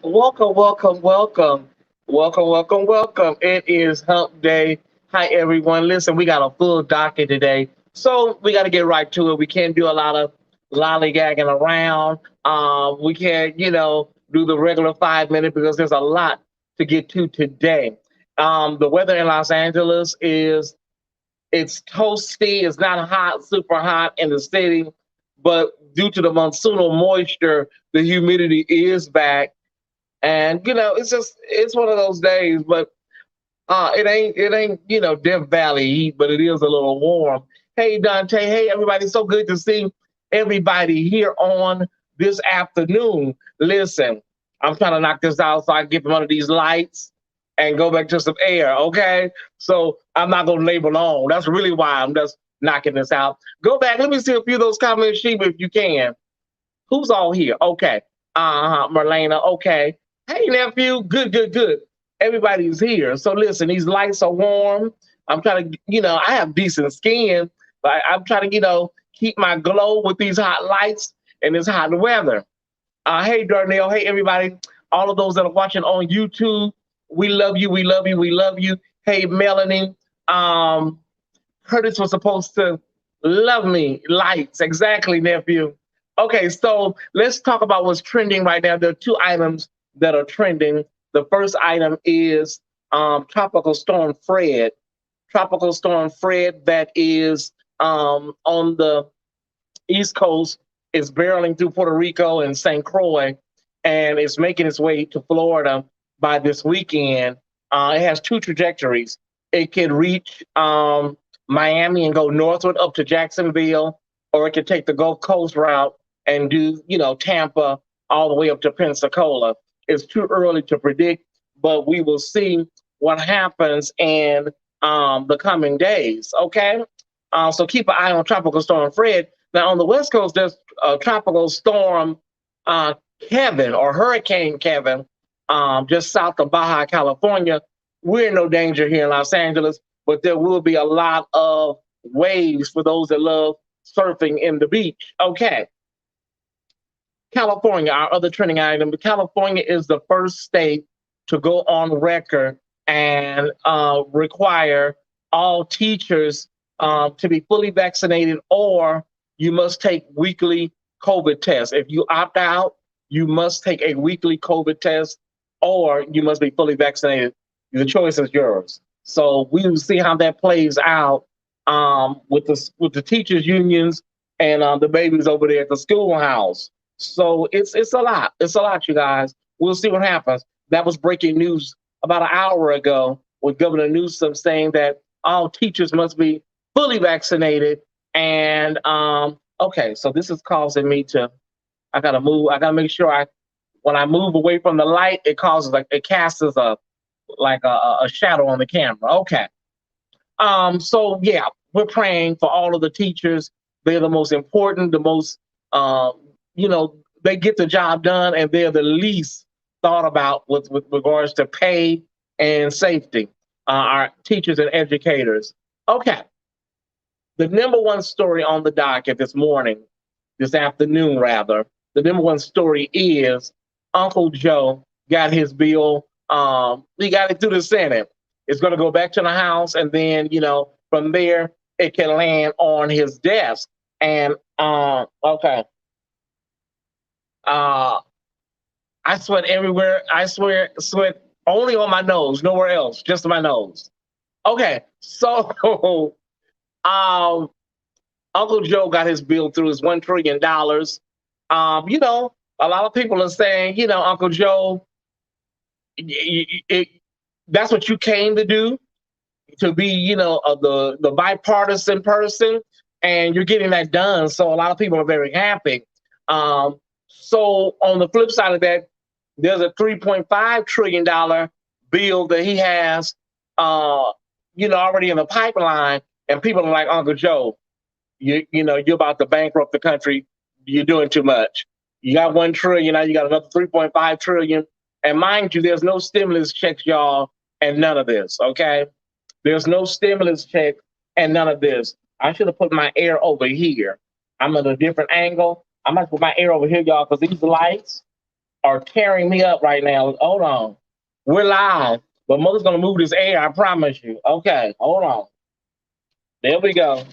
Welcome, welcome, welcome. Welcome, welcome, welcome. It is hump day. Hi, everyone. Listen, we got a full docket today. So we got to get right to it. We can't do a lot of lollygagging around. We can't, do the regular 5 minute because there's a lot to get to today. The weather in Los Angeles it's toasty. It's not hot, super hot in the city, but due to the monsoonal moisture, the humidity is back, and it's one of those days. But it ain't Death Valley heat, but it is a little warm. Hey Dante, hey everybody, so good to see everybody here on this afternoon. Listen, I'm trying to knock this out so I can get from under these lights and go back to some air. Okay, so I'm not gonna labor long. That's really why I'm just knocking this out. Go back. Let me see a few of those comments, Sheba, if you can. Who's all here? Okay. Marlena. Okay. Hey, nephew. Good, good, good. Everybody's here. So listen, these lights are warm. I'm trying to, I have decent skin, but I'm trying to, keep my glow with these hot lights and this hot weather. Hey, Darnell. Hey, everybody. All of those that are watching on YouTube, we love you. We love you. We love you. Hey, Melanie. Um, Curtis was supposed to love me. Lights. Exactly, nephew. Okay, so let's talk about what's trending right now. There are two items that are trending. The first item is Tropical Storm Fred. Tropical Storm Fred that is on the East Coast is barreling through Puerto Rico and St. Croix, and it's making its way to Florida by this weekend. It has two trajectories. It could reach Miami and go northward up to Jacksonville, or it could take the Gulf Coast route and do, Tampa all the way up to Pensacola. It's too early to predict, but we will see what happens in the coming days. Okay. So keep an eye on Tropical Storm Fred. Now on the West Coast, there's Tropical Storm uh, Kevin or Hurricane Kevin, just south of Baja, California. We're in no danger here in Los Angeles, but there will be a lot of waves for those that love surfing in the beach. Okay. California, our other trending item. California is the first state to go on record and require all teachers to be fully vaccinated, or you must take weekly COVID tests. If you opt out, you must take a weekly COVID test, or you must be fully vaccinated. The choice is yours. So we will see how that plays out with the teachers unions and the babies over there at the schoolhouse. So it's a lot. It's a lot, you guys. We'll see what happens. That was breaking news about an hour ago with Governor Newsom saying that all teachers must be fully vaccinated. And okay, so this is causing me to. I gotta move. I gotta make sure when I move away from the light, it causes it casts a shadow on the camera. Okay. So yeah, we're praying for all of the teachers. They're the most important, the most you know, they get the job done, and they're the least thought about with regards to pay and safety. Our teachers and educators. Okay. The number one story on the docket this afternoon rather, the number one story is Uncle Joe got his bill. He got it through the Senate. It's going to go back to the House, and then from there it can land on his desk. And okay, uh, I sweat everywhere. I sweat only on my nose, nowhere else, just my nose. Okay, so um, Uncle Joe got his bill through his $1 trillion. A lot of people are saying, Uncle Joe, it, that's what you came to do, to be, the bipartisan person, and you're getting that done. So a lot of people are very happy. So on the flip side of that, there's a $3.5 trillion bill that he has, already in the pipeline, and people are like, Uncle Joe, you're about to bankrupt the country. You're doing too much. You got 1 trillion, now you got another 3.5 trillion. And mind you, there's no stimulus checks, y'all, and none of this. Okay, there's no stimulus check and none of this. I should have put my air over here. I'm at a different angle. I might put my air over here, y'all, because these lights are tearing me up right now. Hold on. We're live, but mother's gonna move this air, I promise you. Okay, hold on. There we go.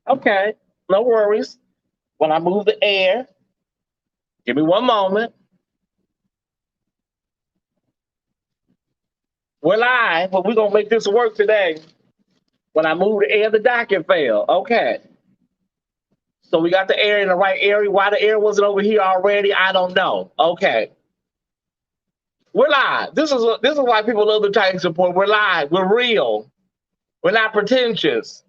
Okay, no worries. When I move the air, give me one moment. We're live, but we're gonna make this work today. When I move the air, the docket fell. Okay. So we got the air in the right area. Why the air wasn't over here already, I don't know. Okay. We're live. This is why people love the Titan support. We're live. We're real. We're not pretentious.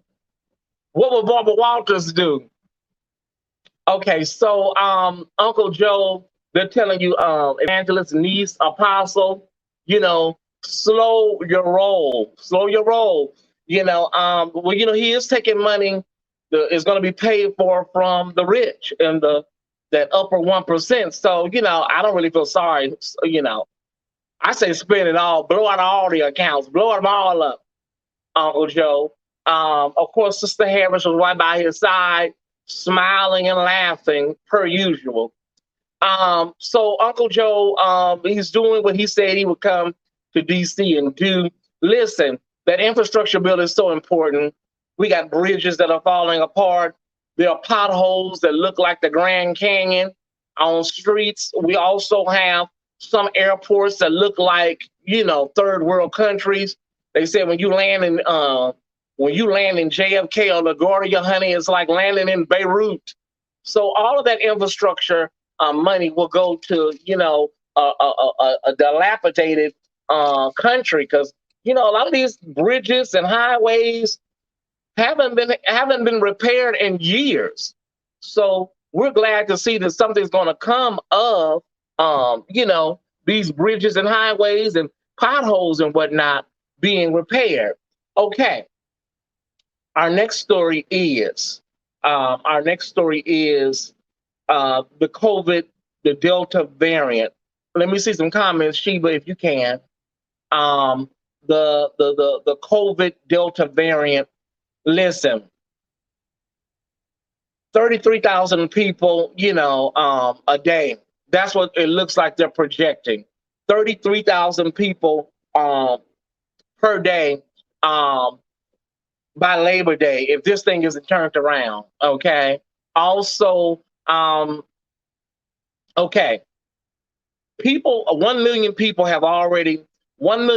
What would Barbara Walters do? Okay, so Uncle Joe, they're telling you, evangelist, niece, apostle, slow your roll. Slow your roll. Well, he is taking money that is going to be paid for from the rich and that upper 1%. So, I don't really feel sorry. I say spend it all, blow out all the accounts, blow them all up, Uncle Joe. Of course, Sister Harris was right by his side, smiling and laughing per usual. So Uncle Joe, he's doing what he said he would come to DC and do. Listen, that infrastructure bill is so important. We got bridges that are falling apart. There are potholes that look like the Grand Canyon on streets. We also have some airports that look like, third world countries. They said when you land in JFK or LaGuardia, honey, it's like landing in Beirut. So all of that infrastructure money will go to a dilapidated country, because a lot of these bridges and highways haven't been repaired in years. So we're glad to see that something's going to come of these bridges and highways and potholes and whatnot being repaired. Okay. Our next story is the COVID, the Delta variant. Let me see some comments, Sheba, if you can. The COVID Delta variant. Listen, 33,000 people, a day. That's what it looks like they're projecting. 33,000 people per day by Labor Day, if this thing isn't turned around. Okay. Also, okay. 1 million people have already went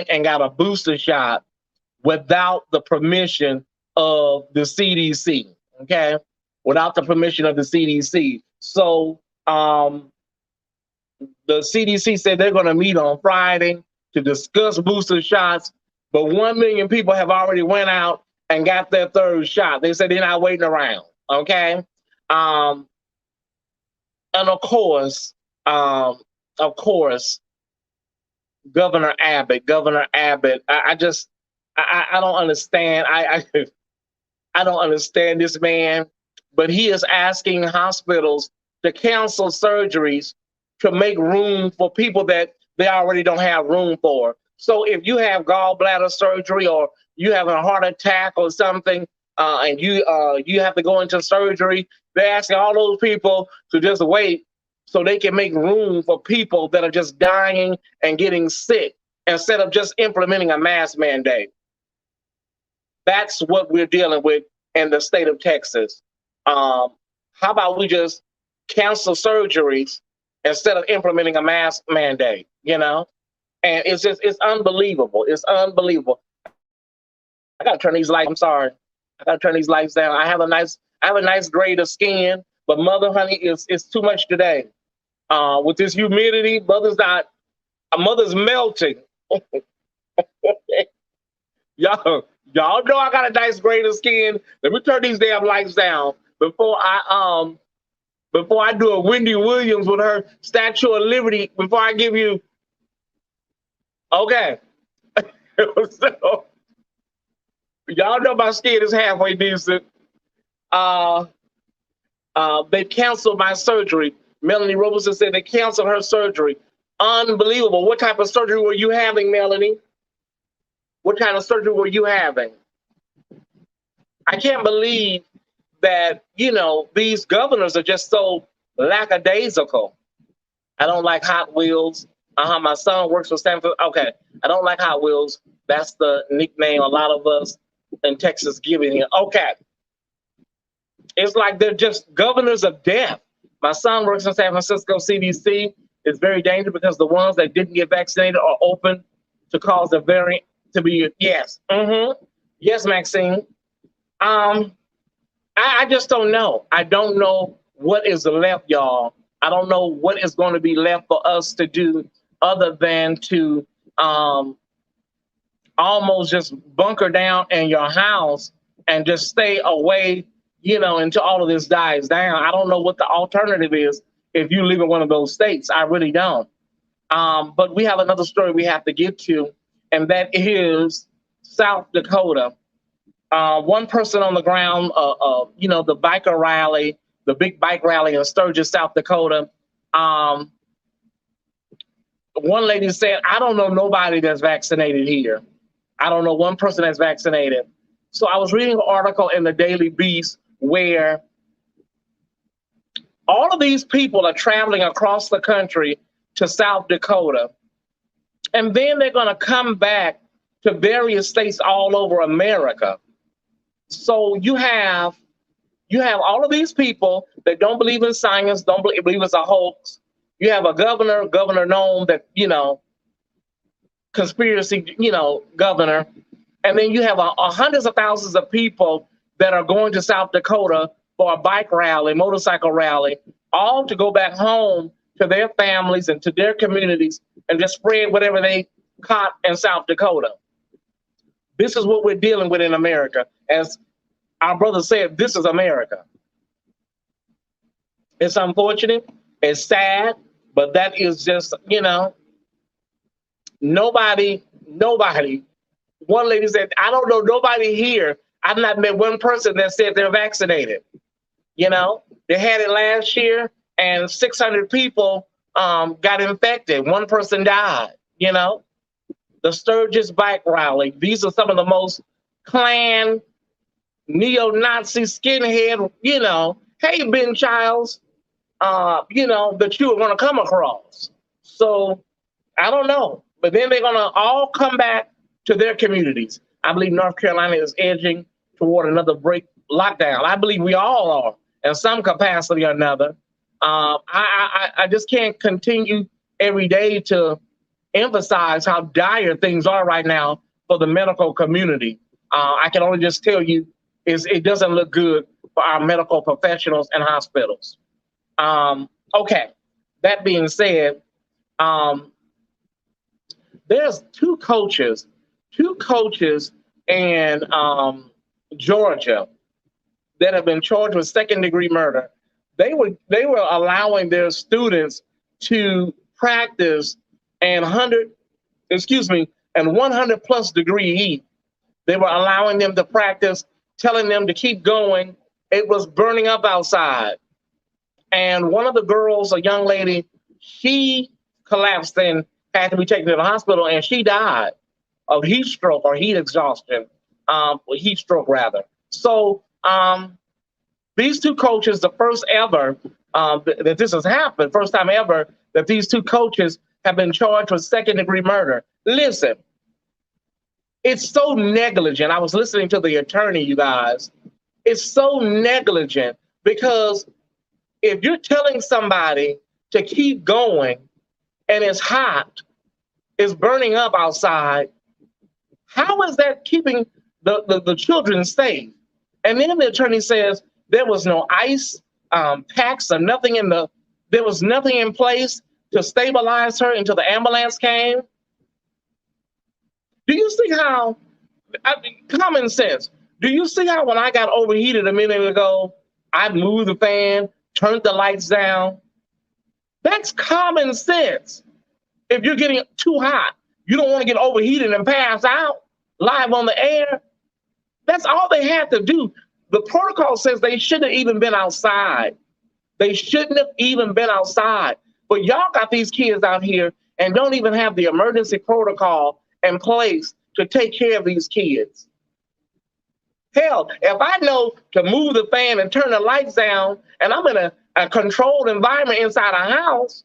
and got a booster shot without the permission of the CDC. Okay. Without the permission of the CDC. So, the CDC said they're going to meet on Friday to discuss booster shots, but 1 million people have already went out and got their third shot. They said they're not waiting around. Okay. And of course, Governor Abbott, I don't understand. I don't understand this man, but he is asking hospitals to cancel surgeries to make room for people that they already don't have room for. So if you have gallbladder surgery or you have a heart attack or something, and you have to go into surgery, they're asking all those people to just wait so they can make room for people that are just dying and getting sick instead of just implementing a mask mandate. That's what we're dealing with in the state of Texas. How about we just cancel surgeries instead of implementing a mask mandate, And it's unbelievable. It's unbelievable. I gotta turn these lights. I'm sorry. I gotta turn these lights down. I have a nice grade of skin, but mother, honey, it's too much today. With this humidity, mother's melting. Y'all know I got a nice grade of skin. Let me turn these damn lights down before I do a Wendy Williams with her Statue of Liberty. Before I give you, okay. So, y'all know my skin is halfway decent. They canceled my surgery. Melanie Roberson said they canceled her surgery. Unbelievable. What type of surgery were you having, Melanie? What kind of surgery were you having? I can't believe that, these governors are just so lackadaisical. I don't like Hot Wheels. My son works for Stanford. Okay, I don't like Hot Wheels. That's the nickname a lot of us in Texas giving it. Okay, it's like they're just governors of death. My son works in San Francisco CDC. It's very dangerous because the ones that didn't get vaccinated are open to cause a variant to be. Yes, yes, Maxine. Um, I just don't know. I don't know what is left, y'all. I don't know what is going to be left for us to do other than to um, almost just bunker down in your house and just stay away, until all of this dies down. I don't know what the alternative is if you live in one of those states. I really don't. But we have another story we have to get to, and that is South Dakota. One person on the ground, the biker rally, the big bike rally in Sturgis, South Dakota. One lady said, I don't know nobody that's vaccinated here. I don't know one person that's vaccinated. So I was reading an article in the Daily Beast where all of these people are traveling across the country to South Dakota, and then they're going to come back to various states all over America. So you have all of these people that don't believe in science, don't believe it's a hoax. You have a Governor Nome that, conspiracy, governor. And then you have hundreds of thousands of people that are going to South Dakota for a bike rally, motorcycle rally, all to go back home to their families and to their communities and just spread whatever they caught in South Dakota. This is what we're dealing with in America. As our brother said, this is America. It's unfortunate. It's sad, but that is just, nobody. One lady said, I don't know nobody here. I've not met one person that said they're vaccinated. They had it last year and 600 people got infected. One person died, The Sturgis bike rally. These are some of the most Klan, neo-Nazi skinhead, hey, Ben Childs, that you are going to come across. So I don't know. But then they're going to all come back to their communities. I believe North Carolina is edging toward another break lockdown. I believe we all are in some capacity or another. I just can't continue every day to emphasize how dire things are right now for the medical community. I can only just tell you it doesn't look good for our medical professionals and hospitals. Okay, that being said, there's two coaches in Georgia that have been charged with second-degree murder. They were allowing their students to practice and 100 plus degree heat. They were allowing them to practice, telling them to keep going. It was burning up outside. And one of the girls, a young lady, she collapsed and had to be taken to the hospital, and she died of heat stroke or heat exhaustion, heat stroke rather. So these two coaches, the first ever that this has happened, first time ever that these two coaches have been charged with second-degree murder. Listen, it's so negligent. I was listening to the attorney, you guys. It's so negligent because if you're telling somebody to keep going and it's hot, it's burning up outside, how is that keeping the children safe? And then the attorney says there was no ice packs or nothing there was nothing in place to stabilize her until the ambulance came. Do you see how, common sense, do you see how when I got overheated a minute ago, I moved the fan, turned the lights down? That's common sense. If you're getting too hot, you don't want to get overheated and pass out live on the air. That's all they had to do. The protocol says they shouldn't have even been outside. They shouldn't have even been outside. But y'all got these kids out here and don't even have the emergency protocol in place to take care of these kids. Hell, if I know to move the fan and turn the lights down and I'm in a a controlled environment inside a house.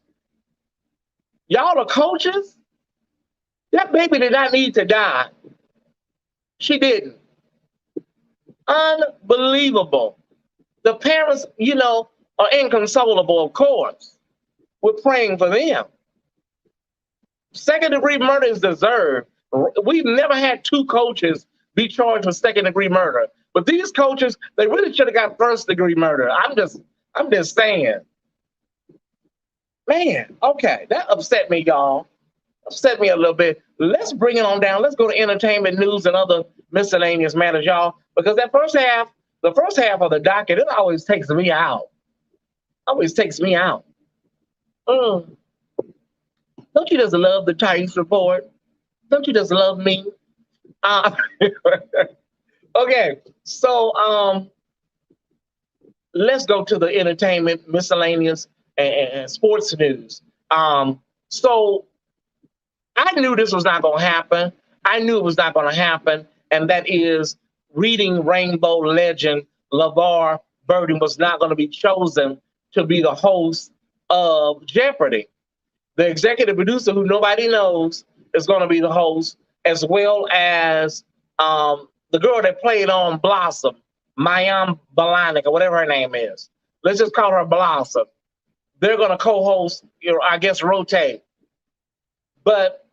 Y'all are coaches. That baby did not need to die. She didn't. Unbelievable. The parents, are inconsolable, of course. We're praying for them. Second degree murder is deserved. We've never had two coaches be charged with second degree murder. But these coaches, they really should have got first degree murder. I'm just saying. Man, okay, that upset me, y'all. Upset me a little bit. Let's bring it on down. Let's go to entertainment news and other miscellaneous matters, y'all. Because the first half of the docket, it always takes me out. Always takes me out. Don't you just love the Tyesse report? Don't you just love me? Okay, so let's go to the entertainment, miscellaneous, and sports news. So I knew this was not going to happen. I knew it was not going to happen, and that is Reading Rainbow legend LeVar Burton was not going to be chosen to be the host of Jeopardy. The executive producer, who nobody knows, is going to be the host, as well as the girl that played on Blossom, Mayim Balanik, or whatever her name is. Let's just call her Blossom. They're going to co-host, I guess, rotate. But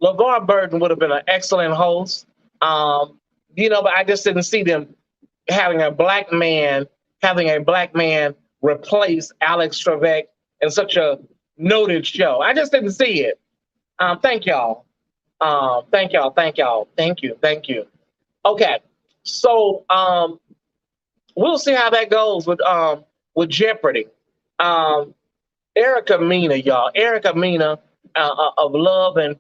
LeVar Burton would have been an excellent host, but I just didn't see them having a black man replace Alex Trebek in such a noted show. I just didn't see it. Thank y'all. Thank y'all. Thank you. Okay, so we'll see how that goes with Jeopardy. Erica Mena, y'all. Erica Mena of Love and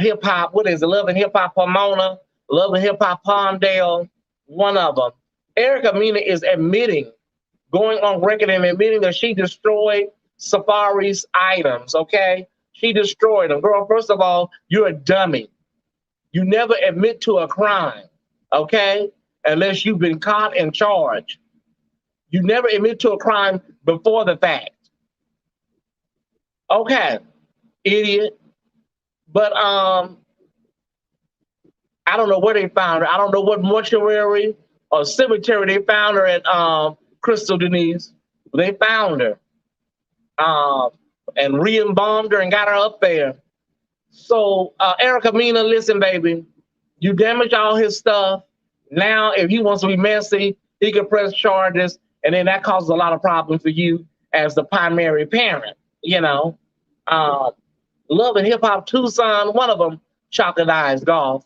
Hip Hop. What is it? Love and Hip Hop Pomona, Love and Hip Hop Palmdale. One of them. Erica Mena is going on record and admitting that she destroyed Safari's items. Okay, she destroyed them. Girl, first of all, you're a dummy. You never admit to a crime. Okay, unless you've been caught and charged. You never admit to a crime before the fact. Okay, idiot. But I don't know where they found her. I don't know what mortuary or cemetery they found her at, Crystal Denise. They found her and re-embalmed her and got her up there. So Erica Mena, listen, baby, you damaged all his stuff. Now, if he wants to be messy, he can press charges, and then that causes a lot of problems for you as the primary parent. Love and Hip Hop Tucson, one of them, Chocolate Eyes Golf.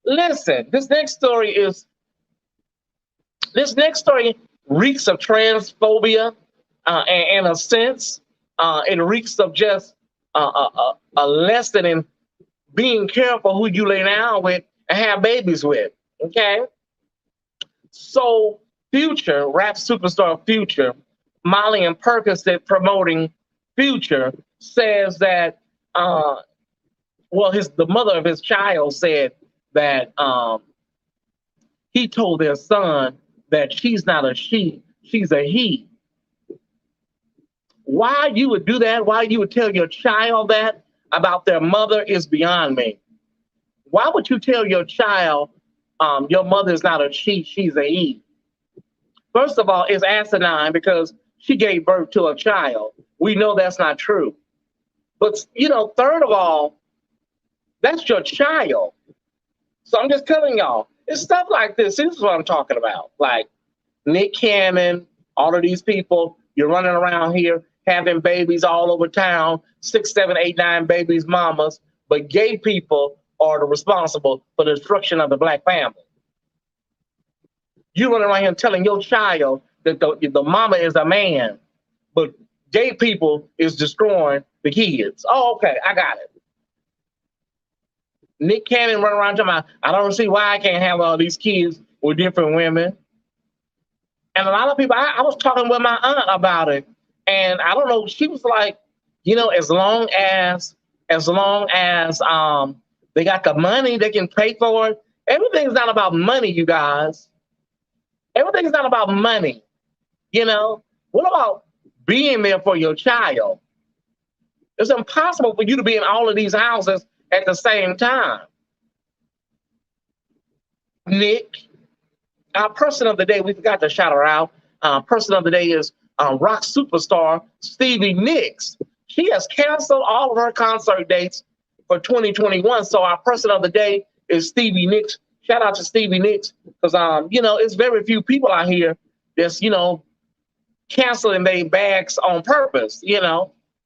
Listen, this next story reeks of transphobia, and in a sense, it reeks of just a lesson in being careful who you lay down with and have babies with. Okay, so Future, rap superstar Future, Molly and Percocet promoting Future, says that the mother of his child said that he told their son that she's not a she, she's a he. Why you would do that, why you would tell your child that about their mother is beyond me. Why would you tell your child your mother is not a she, she's a he? First of all, it's asinine because she gave birth to a child. We know that's not true. But, third of all, that's your child. So I'm just telling y'all, it's stuff like this. This is what I'm talking about. Like Nick Cannon, all of these people, you're running around here having babies all over town, 6, 7, 8, 9 babies, mamas, but gay people are the responsible for the destruction of the black family. You running around here telling your child that the mama is a man, but gay people is destroying the kids. Oh, okay, I got it. Nick Cannon running around talking about, I don't see why I can't have all these kids with different women. And a lot of people, I was talking with my aunt about it, and I don't know, she was like, as long as they got the money, they can pay for it. Everything's not about money, you guys. Everything's not about money. You know, what about being there for your child? It's impossible for you to be in all of these houses at the same time. Nick, our person of the day, we forgot to shout her out. Person of the day is rock superstar Stevie Nicks. She has canceled all of her concert dates for 2021. So our person of the day is Stevie Nicks. Shout out to Stevie Nicks because it's very few people out here that's canceling their bags on purpose.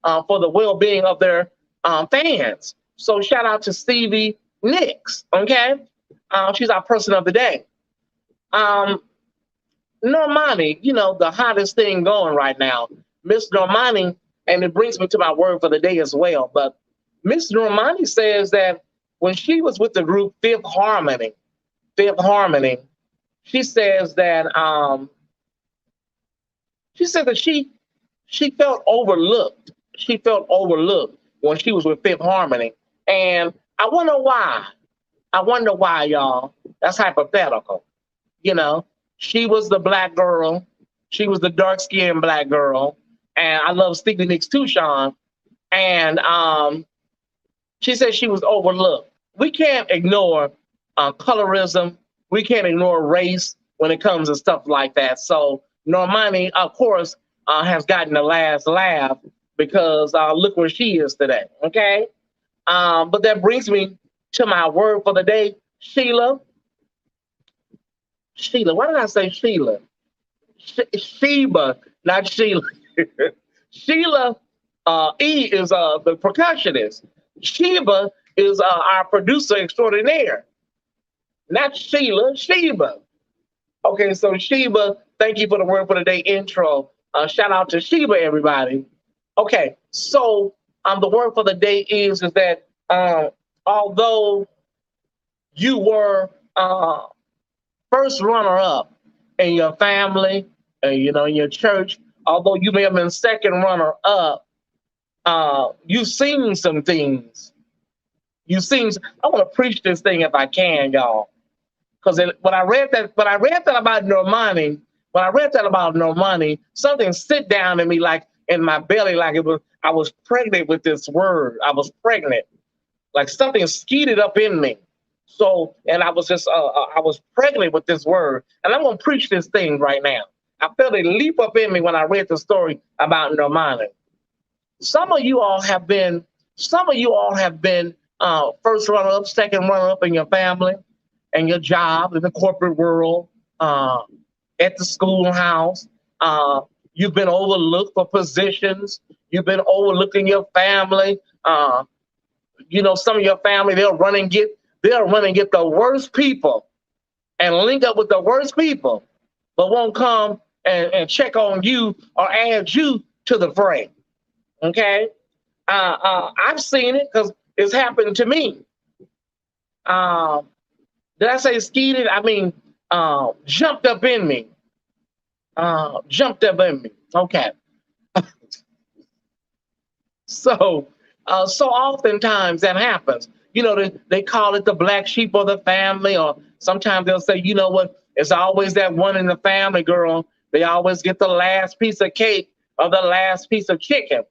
For the well-being of their fans. So shout out to Stevie Nicks. Okay, she's our person of the day. Normani, the hottest thing going right now, Miss Normani, and it brings me to my word for the day as well. But Miss Normani says that when she was with the group Fifth Harmony, she says that she felt overlooked. She felt overlooked when she was with Fifth Harmony, and I wonder why. I wonder why, y'all. That's hypothetical. You know, she was the black girl. She was the dark skinned black girl. And I love Stevie Nicks too, Sean. And she said she was overlooked. We can't ignore colorism. We can't ignore race when it comes to stuff like that. So Normani, of course, has gotten the last laugh because look where she is today. Okay. But that brings me to my word for the day, Sheila. Sheila, why did I say Sheila? Sheba, not Sheila. Sheila E is the percussionist. Sheba is our producer extraordinaire. Not Sheila, Sheba. Okay, so Sheba, thank you for the word for the day intro. Shout out to Sheba, everybody. Okay, so the word for the day is that although you were first runner up in your family, in your church, although you may have been second runner up, you've seen some things. I want to preach this thing if I can, y'all. Because when I read that about Normani, something sit down in me like in my belly, like I was pregnant with this word. I was pregnant, like something skeeted up in me. So, and I was just, I was pregnant with this word, and I'm gonna preach this thing right now. I felt it leap up in me when I read the story about Normani. Some of you all have been first runner up, second runner up in your family and your job in the corporate world, at the schoolhouse. You've been overlooked for positions. You've been overlooked in your family. Some of your family, they'll run and get the worst people and link up with the worst people, but won't come and check on you or add you to the fray. Okay, I've seen it because it's happened to me. Did I say skeeted? I mean, jumped up in me. Jumped up in me. Okay. So oftentimes that happens. They call it the black sheep of the family, or sometimes they'll say, you know what, it's always that one in the family, girl. They always get the last piece of cake or the last piece of chicken.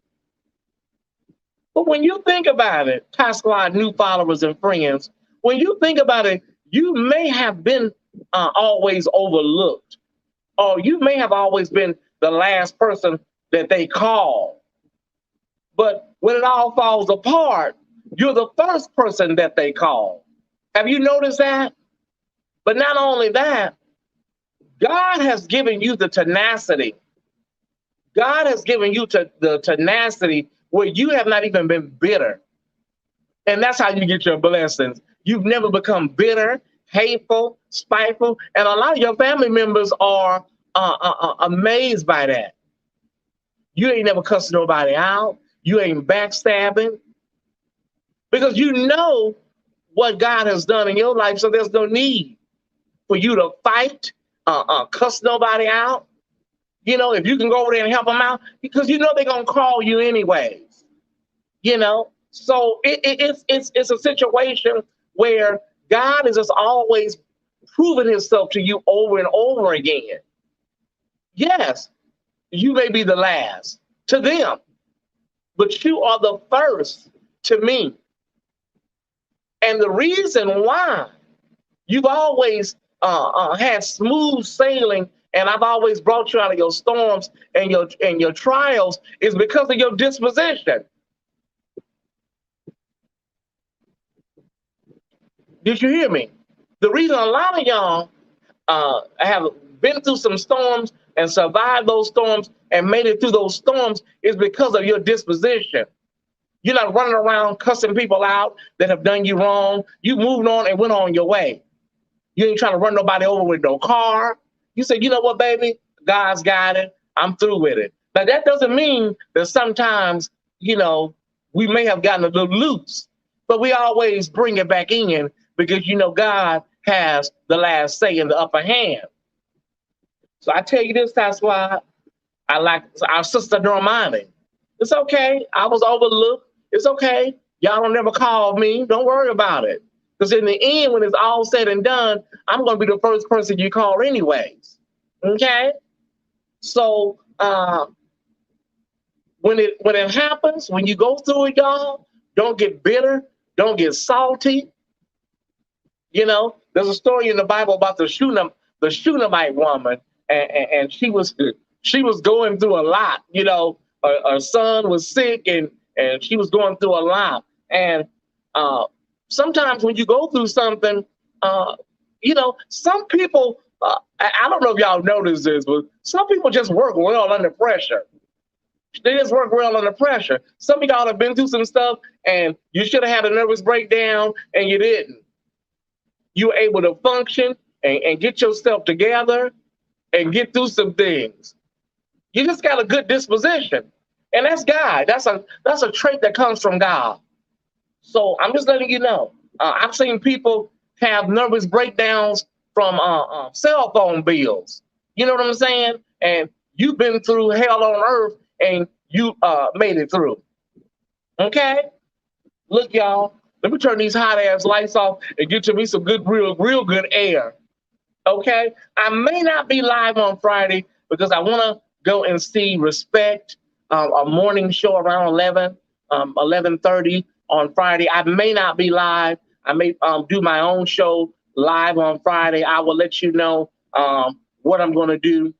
But when you think about it, Ty Squad, new followers and friends, when you think about it, you may have been always overlooked, or you may have always been the last person that they call. But when it all falls apart, you're the first person that they call. Have you noticed that? But not only that, God has given you the tenacity. God has given you the tenacity where you have not even been bitter. And that's how you get your blessings. You've never become bitter, hateful, spiteful. And a lot of your family members are amazed by that. You ain't never cussed nobody out. You ain't backstabbing. Because you know what God has done in your life, so there's no need for you to fight, cuss nobody out. If you can go over there and help them out, because they're gonna call you anyways. So it's a situation where God is just always proving Himself to you over and over again. Yes, You may be the last to them, but you are the first to me. And the reason why you've always had smooth sailing, and I've always brought you out of your storms and your trials is because of your disposition. Did you hear me? The reason a lot of y'all have been through some storms and survived those storms and made it through those storms is because of your disposition. You're not running around cussing people out that have done you wrong. You moved on and went on your way. You ain't trying to run nobody over with no car. You say, you know what, baby? God's got it. I'm through with it. But that doesn't mean that sometimes, we may have gotten a little loose, but we always bring it back in because, God has the last say in the upper hand. So I tell you this, that's why I like our sister Normani. It's okay. I was overlooked. It's okay. Y'all don't never call me. Don't worry about it. Because in the end, when it's all said and done, I'm going to be the first person you call anyways. Okay? So when it happens, when you go through it, y'all, don't get bitter. Don't get salty. There's a story in the Bible about the Shunammite woman, and she was going through a lot. Her son was sick, and she was going through a lot. And sometimes when you go through something, some people, I don't know if y'all notice this, but some people just work well under pressure. They just work well under pressure. Some of y'all have been through some stuff, and you should have had a nervous breakdown, and you didn't. You were able to function and get yourself together and get through some things. You just got a good disposition. And that's God. That's a trait that comes from God. So I'm just letting you know. I've seen people have nervous breakdowns from cell phone bills. You know what I'm saying? And you've been through hell on earth and you made it through. Okay? Look, y'all. Let me turn these hot ass lights off and get to me some good, real good air. Okay? I may not be live on Friday because I want to go and see Respect, a morning show around 11:30 on Friday. I may not be live. I may do my own show live on Friday. I will let you know what I'm going to do.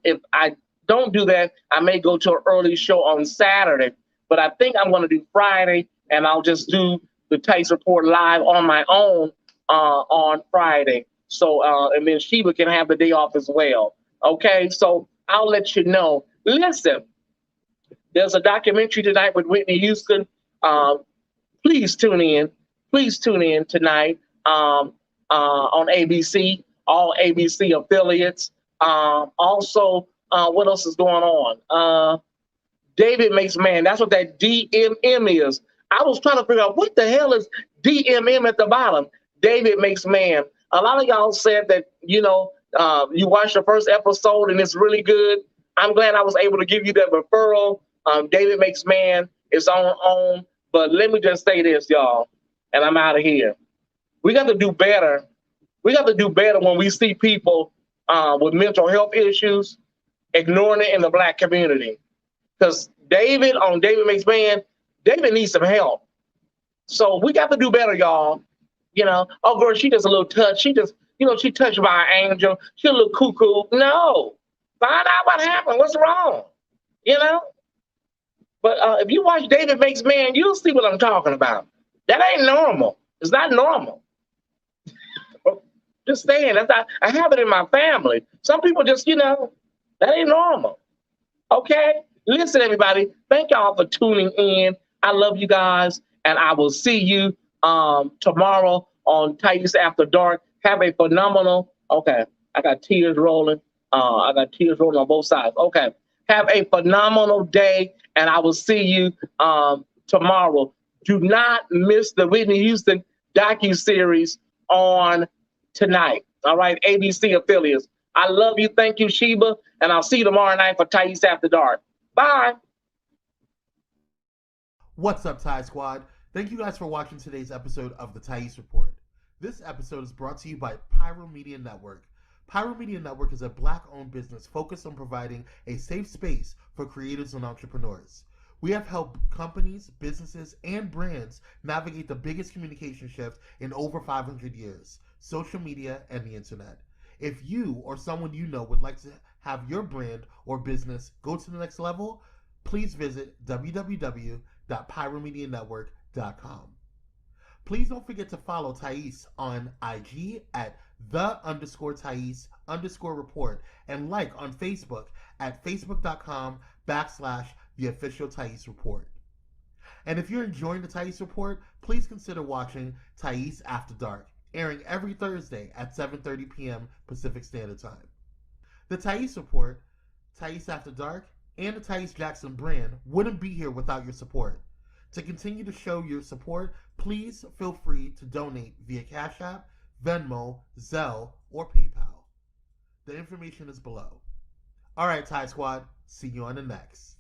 If I don't do that, I may go to an early show on Saturday. But I think I'm going to do Friday, and I'll just do the Tyesse Report live on my own on Friday. So, and then Sheba can have the day off as well. Okay, so I'll let you know. Listen, there's a documentary tonight with Whitney Houston. Please tune in. Please tune in tonight on ABC, all ABC affiliates. Also, what else is going on? David Makes Man. That's what that DMM is. I was trying to figure out what the hell is DMM at the bottom. David Makes Man. A lot of y'all said that, you watched the first episode and it's really good. I'm glad I was able to give you that referral. David Makes Man is on. But let me just say this, y'all, and I'm out of here. We got to do better. We got to do better when we see people with mental health issues ignoring it in the Black community. Because David Makes Man, David needs some help. So we got to do better, y'all. Oh, girl, she just a little touch. She just, she touched by an angel. She a little cuckoo. No. Find out what happened. What's wrong? But if you watch David Makes Man, you'll see what I'm talking about. That ain't normal. It's not normal. Just saying. That's not, I have it in my family. Some people just, that ain't normal. Okay? Listen, everybody. Thank y'all for tuning in. I love you guys. And I will see you tomorrow on Tyesse After Dark. Have a phenomenal, okay, I got tears rolling. I got tears rolling on both sides. Okay. Have a phenomenal day, and I will see you tomorrow. Do not miss the Whitney Houston docuseries on tonight. All right, ABC affiliates. I love you. Thank you, Sheba, and I'll see you tomorrow night for Tyesse After Dark. Bye. What's up, Ty Squad? Thank you guys for watching today's episode of the Tyesse Report. This episode is brought to you by Pyro Media Network. Pyro Media Network is a Black-owned business focused on providing a safe space for creators and entrepreneurs. We have helped companies, businesses, and brands navigate the biggest communication shift in over 500 years, social media and the internet. If you or someone you know would like to have your brand or business go to the next level, please visit www.pyromedianetwork.com. Please don't forget to follow Tyesse on IG at _Tyesse_report and like on Facebook at facebook.com/the official Tyesse report. And if you're enjoying the Tyesse report, please consider watching Tyesse After Dark, airing every Thursday at 7:30 p.m. Pacific Standard Time. The Tyesse report, Tyesse After Dark, and the Tyesse Jackson brand wouldn't be here without your support. To continue to show your support, please feel free to donate via Cash App, Venmo, Zelle, or PayPal. The information is below. All right, Ty Squad, see you on the next.